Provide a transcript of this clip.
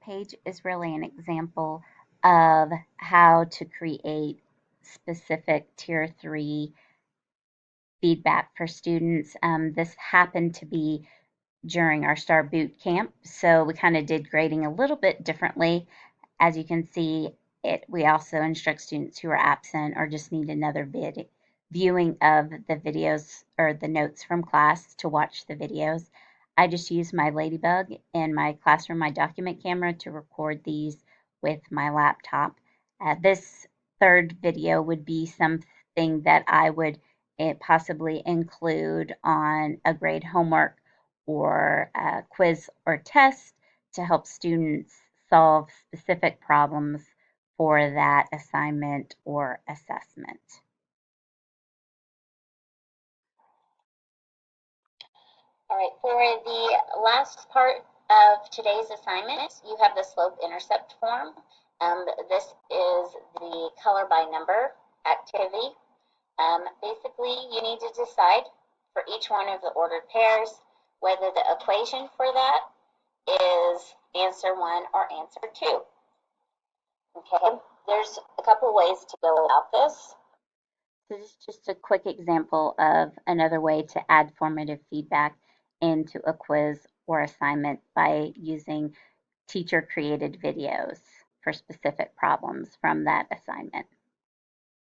page is really an example of how to create specific tier 3 feedback for students. This happened to be during our STAR boot camp, so we kind of did grading a little bit differently. As you can see, we also instruct students who are absent or just need another viewing of the videos or the notes from class to watch the videos. I just use my Ladybug in my classroom, my document camera, to record these with my laptop. This third video would be something that I would possibly include on a grade homework or a quiz or test to help students solve specific problems for that assignment or assessment. All right, for the last part of today's assignment, you have the slope-intercept form. This is the color by number activity. Basically, you need to decide for each one of the ordered pairs whether the equation for that is answer 1 or answer 2. Okay, there's a couple ways to go about this. This is just a quick example of another way to add formative feedback into a quiz or assignment by using teacher created videos for specific problems from that assignment.